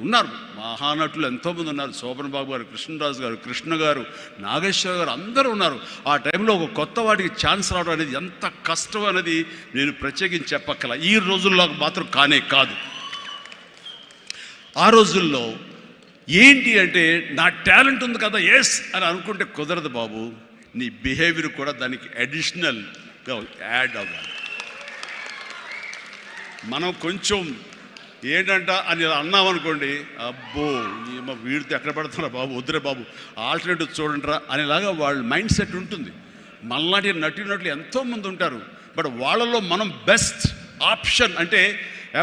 ఉన్నారు, మహానటులు ఎంతోమంది ఉన్నారు. శోభన్ బాబు గారు, కృష్ణరాజు గారు, కృష్ణ గారు, నాగేశ్వర గారు, అందరూ ఉన్నారు. ఆ టైంలో ఒక కొత్త వాటికి ఛాన్స్ రావడం అనేది ఎంత కష్టం అనేది నేను ప్రత్యేకించి చెప్పక్కల. ఈ రోజుల్లో మాత్రం కానే కాదు. ఆ రోజుల్లో ఏంటి అంటే నా టాలెంట్ ఉంది కదా ఎస్ అని అనుకుంటే కుదరదు బాబు. నీ బిహేవియర్ కూడా దానికి అడిషనల్గా యాడ్ అవ్వాలి. మనం కొంచెం ఏంటంట అని అన్నామనుకోండి, అబ్బో వీడితో ఎక్కడ పడుతున్నా బాబు, వద్దురే బాబు, ఆల్టర్నేటివ్ చూడండిరా అనేలాగా వాళ్ళ మైండ్ సెట్ ఉంటుంది. మనలాంటి నటులు ఎంతోమంది ఉంటారు. బట్ వాళ్ళలో మనం బెస్ట్ ఆప్షన్ అంటే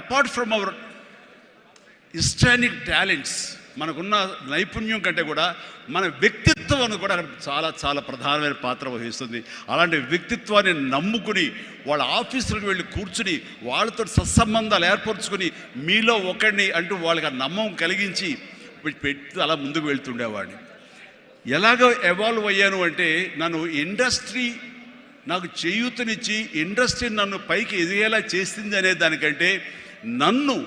అపార్ట్ ఫ్రమ్ అవర్ హిస్టానిక్ టాలెంట్స్, మనకున్న నైపుణ్యం కంటే కూడా మన వ్యక్తిత్వం కూడా చాలా చాలా ప్రధానమైన పాత్ర వహిస్తుంది. అలాంటి వ్యక్తిత్వాన్ని నమ్ముకుని వాళ్ళ ఆఫీసులకు వెళ్ళి కూర్చుని వాళ్ళతో సత్సంబంధాలు ఏర్పరచుకుని మీలో ఒకడిని అంటూ వాళ్ళకి ఆ నమ్మకం కలిగించి పెట్టి అలా ముందుకు వెళ్తుండేవాడిని. ఎలాగో ఎవాల్వ్ అయ్యాను అంటే నన్ను ఇండస్ట్రీ నాకు చేయూతనిచ్చి ఇండస్ట్రీ నన్ను పైకి ఎదిగేలా చేసింది అనే దానికంటే నన్ను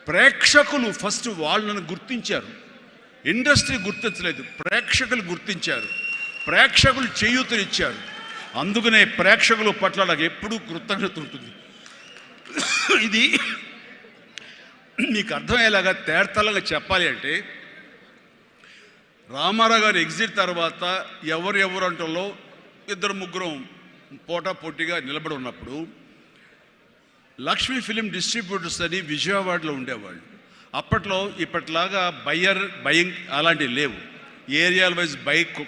ప్రేక్షకులు ఫస్ట్ వాళ్ళను గుర్తించారు. ఇండస్ట్రీ గుర్తించలేదు, ప్రేక్షకులు గుర్తించారు, ప్రేక్షకులు చేయూతనిచ్చారు. అందుకనే ప్రేక్షకుల పట్ల నాకు ఎప్పుడూ కృతజ్ఞత ఉంటుంది. ఇది మీకు అర్థమయ్యేలాగా తేటతెల్లగా చెప్పాలి అంటే రామారావు గారు ఎగ్జిట్ తర్వాత ఎవరు అంటలో ఇద్దరు ముగ్గురు పోటాపోటీగా నిలబడి ఉన్నప్పుడు లక్ష్మీ ఫిలిం డిస్ట్రిబ్యూటర్స్ అని విజయవాడలో ఉండేవాళ్ళు. అప్పట్లో ఇప్పట్లాగా బయింగ్ అలాంటివి లేవు. ఏరియాల వైజ్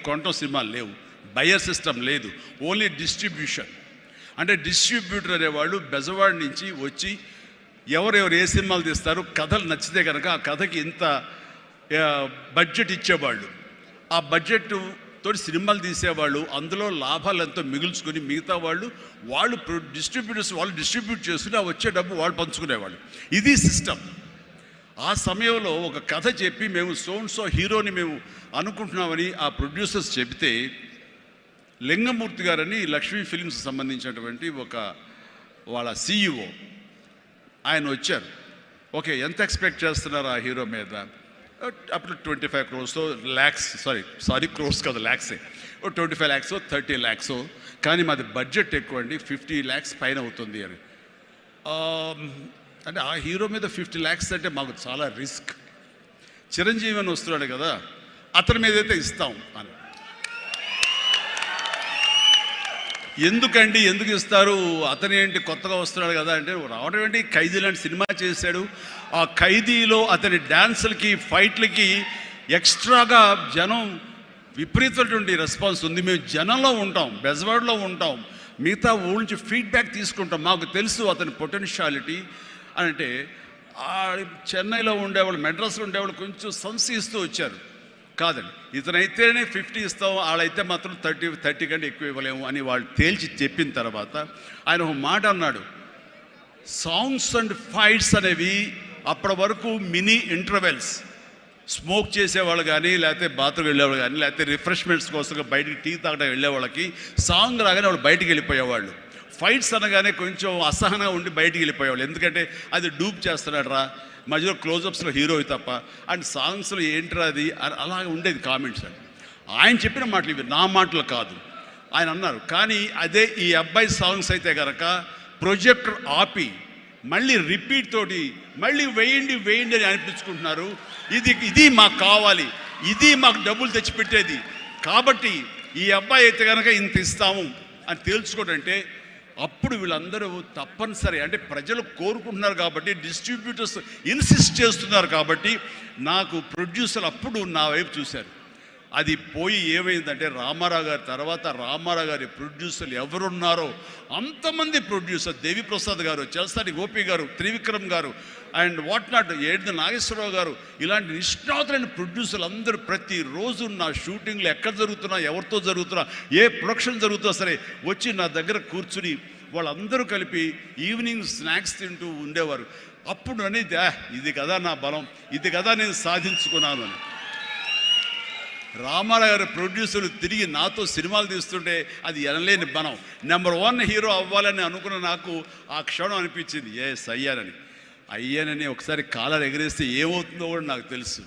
కొనటం సినిమాలు లేవు, బయర్ సిస్టమ్ లేదు, ఓన్లీ డిస్ట్రిబ్యూషన్. అంటే డిస్ట్రిబ్యూటర్ అనేవాళ్ళు బెజవాడ నుంచి వచ్చి ఎవరెవరు ఏ సినిమాలు తీస్తారు, కథలు నచ్చితే కనుక ఆ కథకి ఇంత బడ్జెట్ ఇచ్చేవాళ్ళు. ఆ బడ్జెట్ తోటి సినిమాలు తీసేవాళ్ళు, అందులో లాభాలు ఎంతో మిగుల్చుకొని మిగతా వాళ్ళు డిస్ట్రిబ్యూటర్స్ వాళ్ళు డిస్ట్రిబ్యూట్ చేసుకుని ఆ వచ్చే డబ్బు వాళ్ళు పంచుకునేవాళ్ళు. ఇది సిస్టమ్. ఆ సమయంలో ఒక కథ చెప్పి మేము సో హీరోని మేము అనుకుంటున్నామని ఆ ప్రొడ్యూసర్స్ చెబితే లింగమూర్తి గారని లక్ష్మీ ఫిలిమ్స్ సంబంధించినటువంటి వాళ్ళ CEO ఆయన వచ్చారు. ఓకే, ఎంత ఎక్స్పెక్ట్ చేస్తున్నారు ఆ హీరో మీద? అప్పుడు 25 crores lakhs, సారీ క్రోర్స్ కాదు, ల్యాక్సే. 25 lakhs 30 lakhs, కానీ మాది బడ్జెట్ ఎక్కువ అండి, 50 lakhs పైన అవుతుంది అని. అంటే ఆ హీరో మీద 50 lakhs అంటే మాకు చాలా రిస్క్. చిరంజీవి అని వస్తున్నాడు కదా, అతని మీద అయితే ఇస్తాం అని. ఎందుకు ఇస్తారు, అతను ఏంటి కొత్తగా వస్తున్నాడు కదా అంటే, రావడం ఏంటి, ఖైదీ లాంటి సినిమా చేశాడు. ఆ ఖైదీలో అతని డ్యాన్సులకి ఫైట్లకి ఎక్స్ట్రాగా జనం విపరీతమైనటువంటి రెస్పాన్స్ ఉంది. మేము జనంలో ఉంటాం, బెజవాడలో ఉంటాం, మిగతా ఊళ్ళ నుంచి ఫీడ్బ్యాక్ తీసుకుంటాం, మాకు తెలుసు అతని పొటెన్షియాలిటీ అని. అంటే చెన్నైలో ఉండేవాళ్ళు, మెడ్రాస్లో ఉండేవాళ్ళు కొంచెం సంశయిస్తూ వచ్చారు. కాదండి, ఇతనైతేనే 50 ఇస్తాం, వాళ్ళైతే మాత్రం 30 కంటే ఎక్కువ ఇవ్వలేము అని వాళ్ళు తేల్చి చెప్పిన తర్వాత ఆయన ఒక మాట అన్నాడు, సాంగ్స్ అండ్ ఫైట్స్ అనేవి అప్పటి వరకు మినీ ఇంటర్వెల్స్, స్మోక్ చేసేవాళ్ళు కానీ, లేకపోతే బాత్రూమ్ వెళ్ళేవాళ్ళు కానీ, లేకపోతే రిఫ్రెష్మెంట్స్ కోసం బయటికి టీ తాగడం వెళ్ళేవాళ్ళకి సాంగ్ రాగానే వాళ్ళు బయటికి వెళ్ళిపోయేవాళ్ళు. ఫైట్స్ అనగానే కొంచెం అసహనంగా ఉండి బయటికి వెళ్ళిపోయేవాళ్ళు. ఎందుకంటే అది డూప్ చేస్తున్నాడు రా, మధ్యలో క్లోజప్స్లో హీరో తప్ప, అండ్ సాంగ్స్లో ఏంట్రా అది అలాగే ఉండేది కామెంట్స్ అని. ఆయన చెప్పిన మాటలు ఇవి, నా మాటలు కాదు. ఆయన అన్నారు, కానీ అదే ఈ అబ్బాయి సాంగ్స్ అయితే కనుక ప్రొజెక్టర్ ఆపి మళ్ళీ రిపీట్ తోటి మళ్ళీ వేయండి అని అనిపించుకుంటున్నారు. ఇది మాకు కావాలి, ఇది మాకు డబ్బులు తెచ్చిపెట్టేది, కాబట్టి ఈ అబ్బాయి అయితే కనుక ఇంత ఇస్తాము అని తేల్చుకోవడంటే అప్పుడు వీళ్ళందరూ తప్పనిసరి, అంటే ప్రజలు కోరుకుంటున్నారు కాబట్టి, డిస్ట్రిబ్యూటర్స్ ఇన్సిస్ట్ చేస్తున్నారు కాబట్టి నాకు ప్రొడ్యూసర్ అప్పుడు నా వైపు చూశారు. అది పోయి ఏమైందంటే రామారావు గారి తర్వాత రామారావు గారి ప్రొడ్యూసర్లు ఎవరున్నారో అంతమంది ప్రొడ్యూసర్, దేవిప్రసాద్ గారు, చలసాని గోపి గారు, త్రివిక్రమ్ గారు అండ్ వాట్ నాట్, ఏడు నాగేశ్వరరావు గారు, ఇలాంటి నిష్ణాతులైన ప్రొడ్యూసర్లు అందరూ ప్రతిరోజు నా షూటింగ్లు ఎక్కడ జరుగుతున్నా, ఎవరితో జరుగుతున్నా, ఏ ప్రొడక్షన్ జరుగుతున్నా సరే వచ్చి నా దగ్గర కూర్చుని వాళ్ళందరూ కలిపి ఈవినింగ్ స్నాక్స్ తింటూ ఉండేవారు. అప్పుడు అనేది ఇది కదా నా బలం, ఇది కదా నేను సాధించుకున్నాను అని. రామారావు గారి ప్రొడ్యూసర్లు తిరిగి నాతో సినిమాలు తీస్తుంటే అది ఎనలేని బలం. నెంబర్ 1 హీరో అవ్వాలని అనుకున్న నాకు ఆ క్షణం అనిపించింది, ఎస్ అయ్యానని. అయ్యానని ఒకసారి కాలర్ ఎగరేస్తే ఏమవుతుందో కూడా నాకు తెలుసు.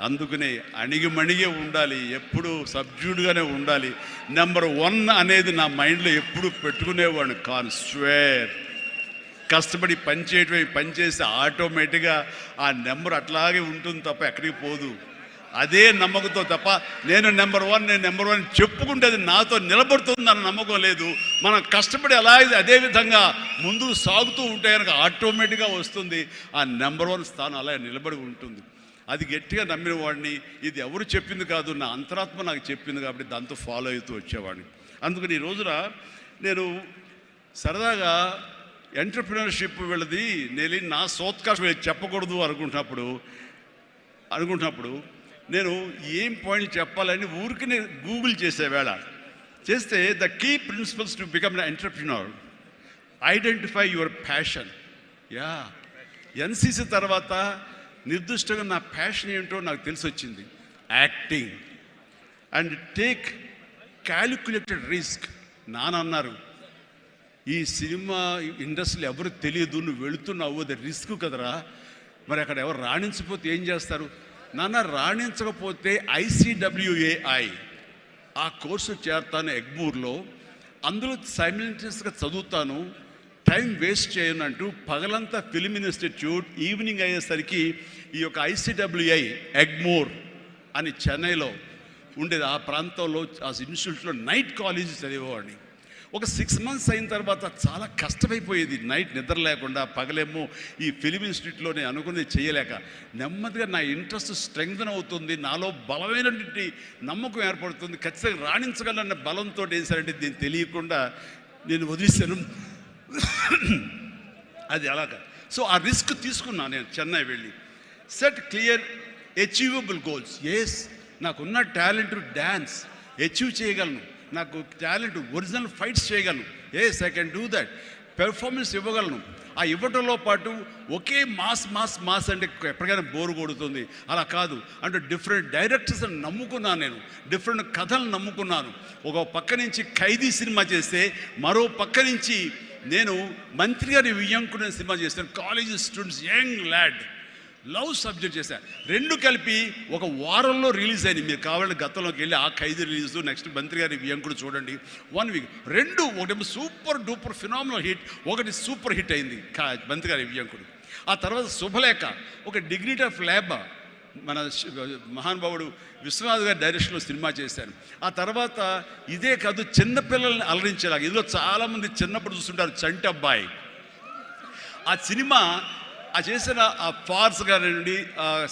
అందుకనే అణిగిమణిగే ఉండాలి, ఎప్పుడు సబ్జ్యూడ్గానే ఉండాలి. నెంబర్ 1 అనేది నా మైండ్లో ఎప్పుడు పెట్టుకునేవాడిని కాను. స్వేర్ కష్టపడి పని చేస్తే ఆటోమేటిక్గా ఆ నెంబర్ అట్లాగే ఉంటుంది తప్ప ఎక్కడికి పోదు. అదే నమ్మకంతో తప్ప నేను నెంబర్ 1 చెప్పుకుంటే అది నాతో నిలబడుతుంది అన్న నమ్మకం లేదు. మనం కష్టపడి అలాగే అదే విధంగా ముందుకు సాగుతూ ఉంటే కనుక ఆటోమేటిక్గా వస్తుంది. ఆ నెంబర్ 1 స్థానం అలాగే నిలబడి ఉంటుంది. అది గట్టిగా నమ్మిన వాడిని. ఇది ఎవరు చెప్పింది కాదు, నా అంతరాత్మ నాకు చెప్పింది కాబట్టి దాంతో ఫాలో అవుతూ వచ్చేవాడిని. అందుకని ఈ రోజున నేను సరదాగా ఎంటర్‌ప్రెన్యూర్‌షిప్ వీళ్ళది నేను నా సోత్కారం చెప్పకూడదు అనుకుంటున్నప్పుడు నేను ఏం పాయింట్ చెప్పాలని ఊరికనే గూగుల్ చేసేవేళ చేస్తే the key principles to become an entrepreneur, identify your passion. NCC తర్వాత నిర్దిష్టంగా నా ప్యాషన్ ఏంటో నాకు తెలిసి వచ్చింది. Acting and take calculated risk. నాన్నన్నారు, ఈ సినిమా ఇండస్ట్రీలో ఎవరు తెలియదు, నువ్వు వెళుతున్నావు, అది రిస్క్ కదరా, మరి అక్కడ ఎవరు రాణించకపోతే ఏం చేస్తారు? నాన్న రాణించకపోతే ICWAI ఆ కోర్సు చేరతాను ఎగ్మూర్లో, అందులో సైమిల్టేనియస్గా చదువుతాను, టైం వేస్ట్ చేయను అంటూ పగలంతా ఫిలిం ఇన్స్టిట్యూట్, ఈవినింగ్ అయ్యేసరికి ఈ యొక్క ICWI ఎగ్మూర్ అని చెన్నైలో ఉండేది. ఆ ప్రాంతంలో ఆ ఇన్స్టిట్యూట్లో నైట్ కాలేజీ చదివేవాడిని. ఒక 6 months అయిన తర్వాత చాలా కష్టమైపోయేది. నైట్ నిద్ర లేకుండా, పగలేమో ఈ ఫిలిం ఇన్స్టిట్యూట్లో నేను అనుకునేది చేయలేక నెమ్మదిగా నా ఇంట్రెస్ట్ స్ట్రెంగ్తన్ అవుతుంది, నాలో బలమైనటువంటి నమ్మకం ఏర్పడుతుంది, ఖచ్చితంగా రాణించగలన్న బలంతో వేసారంటే దీన్ని తెలియకుండా నేను వదిలేశాను. అది అలాగా. సో ఆ రిస్క్ తీసుకున్నా నేను చెన్నై వెళ్ళి. Set clear achievable goals. Yes, నాకున్న టాలెంట్ డ్యాన్స్ అచీవ్ చేయగలను, నాకు టాలెంట్ ఒరిజినల్ ఫైట్స్ చేయగలను. Yes, I can do that. Performance ఇవ్వగలను. ఆ ఇవ్వటంలో పాటు ఒకే మాస్ అంటే ఎప్పటికైనా బోరు కొడుతుంది. అలా కాదు, అంటే డిఫరెంట్ డైరెక్టర్స్ని నమ్ముకున్నాను నేను, డిఫరెంట్ కథలు నమ్ముకున్నాను. ఒక పక్క నుంచి ఖైదీ సినిమా చేస్తే, మరో పక్క నుంచి నేను మంత్రి గారి వియ్యంకుడు సినిమా చేశాను. College students, young lad, love subject చేశాను. 2 కలిపి ఒక వారంలో రిలీజ్ అయింది. మీరు కావాలంటే గతంలోకి వెళ్ళి ఆ ఖైదీ రిలీజ్, నెక్స్ట్ మంత్రి గారి వియ్యంకుడు చూడండి. 1 week. 2 ఒకటి సూపర్ డూపర్ ఫినామినల్ హిట్, ఒకటి సూపర్ హిట్ అయింది మంత్రి గారి వియ్యంకుడు. ఆ తర్వాత శుభలేఖ, ఒక డిగ్నిటీ ఆఫ్ లేబర్, మన మహానుభావుడు విశ్వనాథ్ గారి డైరెక్షన్లో సినిమా చేశాను. ఆ తర్వాత ఇదే కాదు, చిన్నపిల్లల్ని అలరించేలాగా, ఇందులో చాలామంది చిన్నప్పుడు చూస్తుంటారు చంటి అబ్బాయి. ఆ సినిమా ఆ చేసిన ఆ ఫార్స్ కానివ్వండి,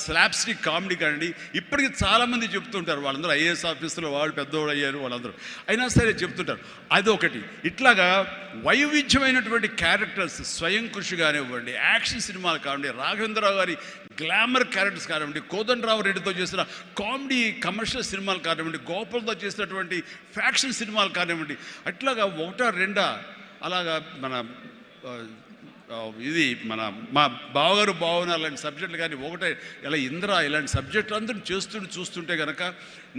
స్లాప్స్టిక్ కామెడీ కానివ్వండి, ఇప్పటికీ చాలామంది చెప్తుంటారు. వాళ్ళందరూ IAS ఆఫీసులో వాళ్ళు పెద్దవాళ్ళు అయ్యారు, వాళ్ళందరూ అయినా సరే చెప్తుంటారు. అదొకటి. ఇట్లాగా వైవిధ్యమైనటువంటి క్యారెక్టర్స్, స్వయం కృషి కానివ్వండి, యాక్షన్ సినిమాలు కానివ్వండి, రాఘవేంద్రరావు గారి గ్లామర్ క్యారెక్టర్స్ కానివ్వండి, కోదండరావు రెడ్డితో చేసిన కామెడీ కమర్షియల్ సినిమాలు కానివ్వండి, గోపాల్తో చేసినటువంటి ఫ్యాక్షన్ సినిమాలు కానివ్వండి, అట్లాగా 1-2 అలాగా మన ఇది మా బావగారు బావన లాంటి సబ్జెక్టులు కానీ, ఒకటే ఇలా ఇంద్ర ఇలాంటి సబ్జెక్టులు అందరూ చూస్తుంటే కనుక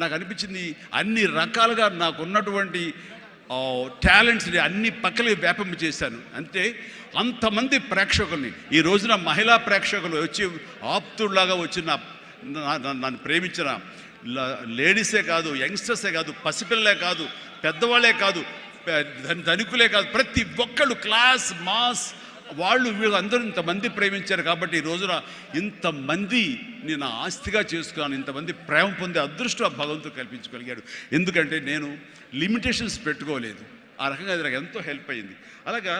నాకు అనిపించింది, అన్ని రకాలుగా నాకున్నటువంటి టాలెంట్స్ని అన్ని పక్కలకి వ్యాపింప చేశాను. అంటే అంతమంది ప్రేక్షకుల్ని ఈ రోజున మహిళా ప్రేక్షకులు వచ్చి ఆప్తుల్లాగా వచ్చి నన్ను ప్రేమించిన లేడీసే కాదు, యంగ్స్టర్సే కాదు, పసిపిల్లలే కాదు, పెద్దవాళ్ళే కాదు, ధనికులే కాదు, ప్రతి ఒక్కళ్ళు క్లాస్ మాస్ వాళ్ళు వీళ్ళు అందరూ ఇంతమంది ప్రేమించారు. కాబట్టి ఈ రోజున ఇంతమంది నేను ఆస్తిగా చేసుకున్నాను, ఇంతమంది ప్రేమ పొందే అదృష్టం భగవంతుడు కల్పించగలిగాడు. ఎందుకంటే నేను లిమిటేషన్స్ పెట్టుకోలేదు. ఆ రకంగా అది నాకు ఎంతో హెల్ప్ అయింది. అలాగా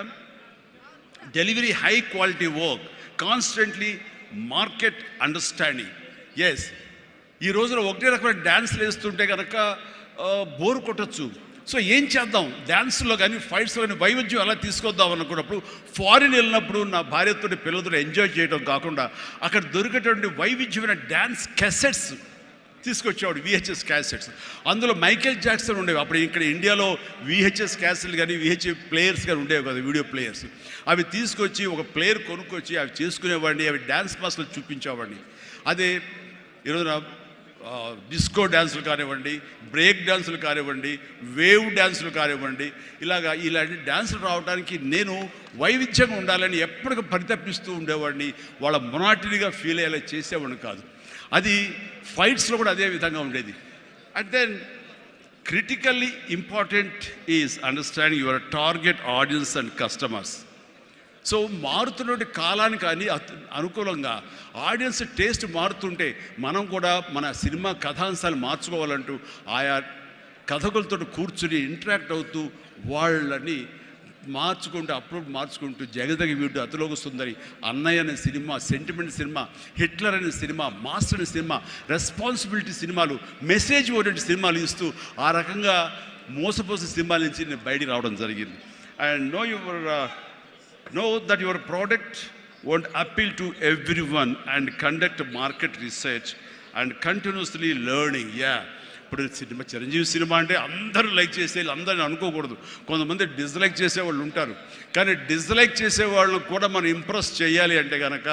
delivery, high quality work, constantly market understanding. Yes, ఈ రోజున ఒకటే రకమైన డ్యాన్స్లు వేస్తుంటే కనుక బోర్ కొట్టచ్చు. సో ఏం చేద్దాం, డ్యాన్స్లో కానీ ఫైట్స్లో కానీ వైవిధ్యం ఎలా తీసుకొద్దాం అనుకున్నప్పుడు, ఫారిన్ వెళ్ళినప్పుడు నా భార్యతో పిల్లలతో ఎంజాయ్ చేయడం కాకుండా అక్కడ దొరికేటువంటి వైవిధ్యమైన డ్యాన్స్ క్యాసెట్స్ తీసుకొచ్చేవాడు, VHS క్యాసెట్స్. అందులో మైకేల్ జాక్సన్ ఉండేవి. అప్పుడు ఇక్కడ ఇండియాలో VHS క్యాసెట్లు కానీ VHS ప్లేయర్స్ కానీ ఉండేవి కదా, వీడియో ప్లేయర్స్. అవి తీసుకొచ్చి ఒక ప్లేయర్ కొనుక్కొచ్చి అవి చేసుకునేవాడిని, అవి డ్యాన్స్ మాస్టర్లు చూపించేవాడిని. అదే ఈరోజున డిస్కో డ్యాన్సులు కానివ్వండి, బ్రేక్ డ్యాన్సులు కానివ్వండి, వేవ్ డ్యాన్సులు కానివ్వండి, ఇలాంటి డ్యాన్సులు రావడానికి నేను వైవిధ్యంగా ఉండాలని ఎప్పటికీ పరితపిస్తూ ఉండేవాడిని. వాళ్ళ మొనాటినిగా ఫీల్ అయ్యేలా చేసేవాడిని కాదు. అది ఫైట్స్లో కూడా అదే విధంగా ఉండేది. And then critically important is understanding your target audience and customers. So మారుతున్న కాలానికి కానీ అనుకూలంగా ఆడియన్స్ టేస్ట్ మారుతుంటే మనం కూడా మన సినిమా కథాంశాలు మార్చుకోవాలంటూ ఆయా కథకులతో కూర్చుని ఇంటరాక్ట్ అవుతూ వాళ్ళని మార్చుకుంటూ అప్లోడ్ మార్చుకుంటూ జగదగ వీడు అతిలోక సుందరి, అన్నయ్య అనే సినిమా, సెంటిమెంట్ సినిమా, హిట్లర్ అనే సినిమా, మాస్టర్ అనే సినిమా, రెస్పాన్సిబిలిటీ సినిమాలు, మెసేజ్ ఓరియంటెడ్ సినిమాలు ఇస్తూ ఆ రకంగా మోసపోసే సినిమాల నుంచి నేను బయటికి రావడం జరిగింది. And know that your product won't appeal to everyone and conduct market research and continuously learning. ఇప్పుడు సినిమా చిరంజీవి సినిమా అంటే అందరూ లైక్ చేసేయాలి, అందరిని అనుకోకూడదు. కొంతమంది డిస్లైక్ చేసేవాళ్ళు ఉంటారు. కానీ డిస్లైక్ చేసేవాళ్ళను కూడా మనం ఇంప్రెస్ చేయాలి అంటే కనుక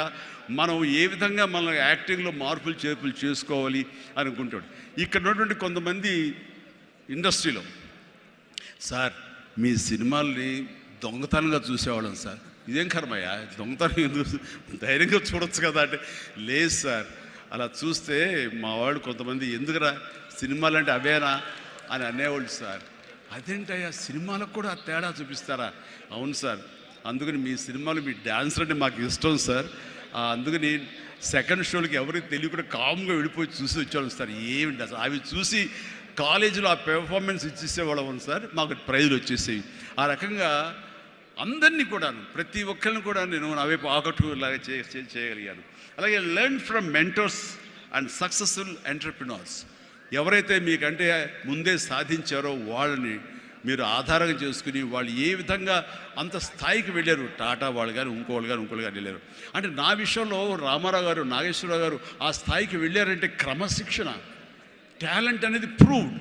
మనం ఏ విధంగా మన యాక్టింగ్లో మార్పులు చేర్పులు చేసుకోవాలి అనుకుంటాడు. ఇక్కడ ఉన్నటువంటి కొంతమంది ఇండస్ట్రీలో, సార్ మీ సినిమాల్ని దొంగతనంగా చూసేవాళ్ళం సార్, ఇదేం కర్మయ్యా దొంగతనం ఎందుకు, ధైర్యంగా చూడొచ్చు కదా అంటే, లేదు సార్ అలా చూస్తే మా వాళ్ళు కొంతమంది ఎందుకురా సినిమాలు అంటే అవేనా అని అనేవాళ్ళు సార్. అదేంటయ్యా సినిమాలకు కూడా తేడా చూపిస్తారా? అవును సార్, అందుకని మీ సినిమాలు మీ డ్యాన్స్ అంటే మాకు ఇష్టం సార్, అందుకని సెకండ్ షోలకి ఎవరికి తెలియకుండా కామ్గా వెళ్ళిపోయి చూసి వచ్చేవాళ్ళం సార్. ఏమిటి అసలు అవి చూసి కాలేజీలో ఆ పెర్ఫార్మెన్స్ ఇచ్చేసేవాళ్ళం సార్, మాకు ప్రైజులు వచ్చేసేవి. ఆ రకంగా అందరినీ కూడాను, ప్రతి ఒక్కరిని కూడా నేను నా వైపు ఆకట్టులాగా చేయగలిగాను. అలాగే learn from mentors and successful entrepreneurs. ఎవరైతే మీకంటే ముందే సాధించారో వాళ్ళని మీరు ఆధారంగా చేసుకుని వాళ్ళు ఏ విధంగా అంత స్థాయికి వెళ్ళారు, టాటా వాళ్ళు కానీ ఇంకోళ్ళు కానీ వెళ్ళారు అంటే, నా విషయంలో రామారావు గారు, నాగేశ్వరరావు గారు ఆ స్థాయికి వెళ్ళారంటే క్రమశిక్షణ, టాలెంట్ అనేది ప్రూవ్డ్.